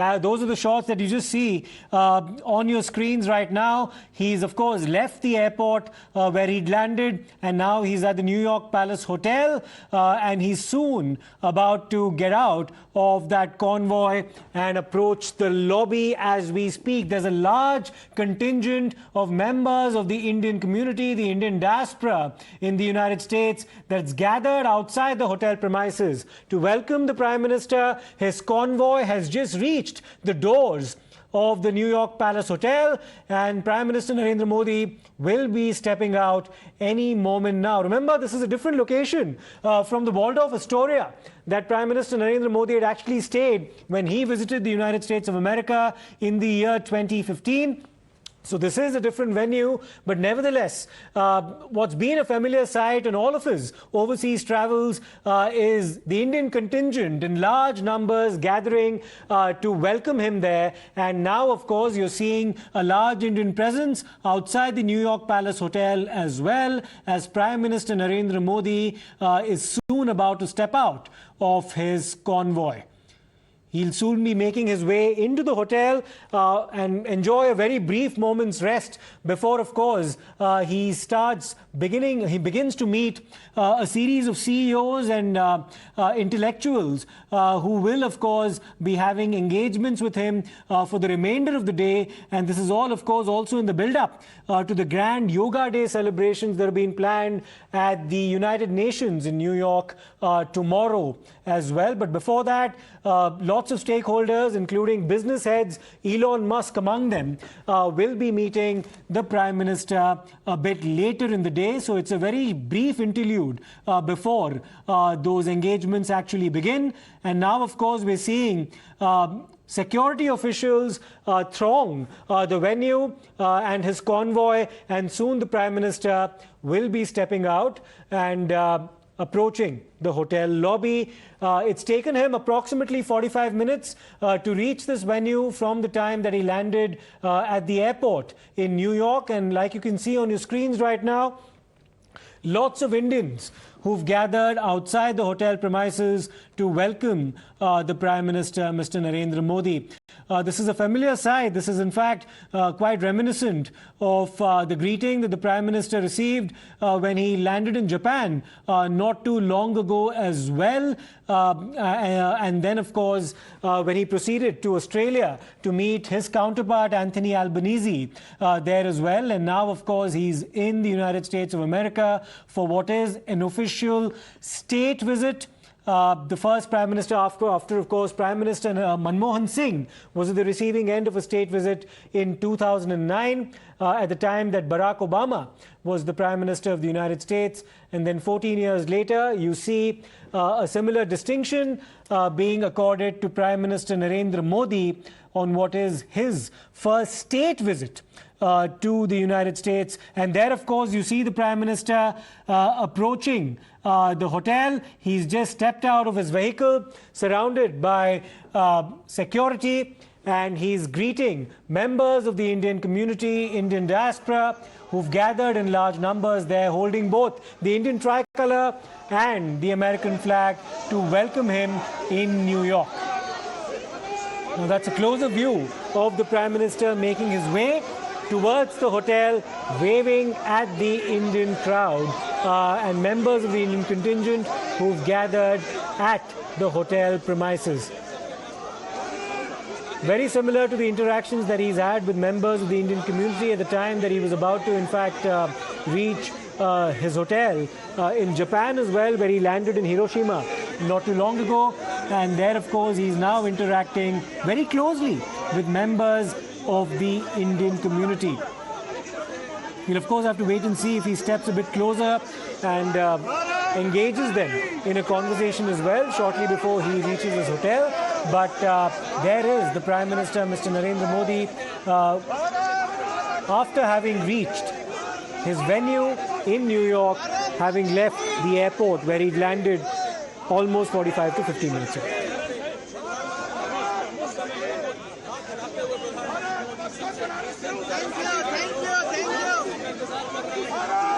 Those are the shots that you just see on your screens right now. He's, of course, left the airport where he'd landed, and now he's at the New York Palace Hotel, and he's soon about to get out of that convoy and approach the lobby as we speak. There's a large contingent of members of the Indian community, the Indian diaspora in the United States, that's gathered outside the hotel premises to welcome the Prime Minister. His convoy has just reached the doors of the New York Palace Hotel, and Prime Minister Narendra Modi will be stepping out any moment now. Remember, this is a different location from the Waldorf Astoria that Prime Minister Narendra Modi had actually stayed when he visited the United States of America in the year 2015. So this is a different venue, but nevertheless, what's been a familiar sight in all of his overseas travels is the Indian contingent in large numbers gathering to welcome him there. And now, of course, you're seeing a large Indian presence outside the New York Palace Hotel, as well as Prime Minister Narendra Modi is soon about to step out of his convoy. He'll soon be making his way into the hotel and enjoy a very brief moment's rest before, of course, he begins to meet a series of CEOs and intellectuals who will, of course, be having engagements with him for the remainder of the day. And this is all, of course, also in the build-up to the grand Yoga Day celebrations that are being planned at the United Nations in New York tomorrow as well. But before that, lots of stakeholders, including business heads, Elon Musk among them, will be meeting the Prime Minister a bit later in the day. So it's a very brief interlude before those engagements actually begin. And now, of course, we're seeing security officials throng the venue and his convoy, and soon the Prime Minister will be stepping out and approaching the hotel lobby. It's taken him approximately 45 minutes to reach this venue from the time that he landed at the airport in New York. And like you can see on your screens right now, lots of Indians who've gathered outside the hotel premises to welcome the Prime Minister, Mr. Narendra Modi. This is a familiar sight. This is, in fact, quite reminiscent of the greeting that the Prime Minister received when he landed in Japan not too long ago as well. And then, of course, when he proceeded to Australia to meet his counterpart, Anthony Albanese, there as well. And now, of course, he's in the United States of America for what is an official state visit. The first Prime Minister after, of course, Prime Minister Manmohan Singh was at the receiving end of a state visit in 2009 at the time that Barack Obama was the Prime Minister of the United States. And then 14 years later, you see a similar distinction being accorded to Prime Minister Narendra Modi on what is his first state visit to the United States. And there, of course, you see the Prime Minister approaching the hotel. He's just stepped out of his vehicle, surrounded by security, and he's greeting members of the Indian community, Indian diaspora, who've gathered in large numbers there, holding both the Indian tricolor and the American flag to welcome him in New York. Now, that's a closer view of the Prime Minister making his way towards the hotel, waving at the Indian crowd and members of the Indian contingent who've gathered at the hotel premises. Very similar to the interactions that he's had with members of the Indian community at the time that he was about to, in fact, reach his hotel in Japan as well, where he landed in Hiroshima not too long ago. And there, of course, he's now interacting very closely with members of the Indian community. We'll, of course, have to wait and see if he steps a bit closer and engages them in a conversation as well shortly before he reaches his hotel. But there is the Prime Minister, Mr. Narendra Modi, after having reached his venue in New York, having left the airport where he landed almost 45 to 50 minutes ago. Thank you.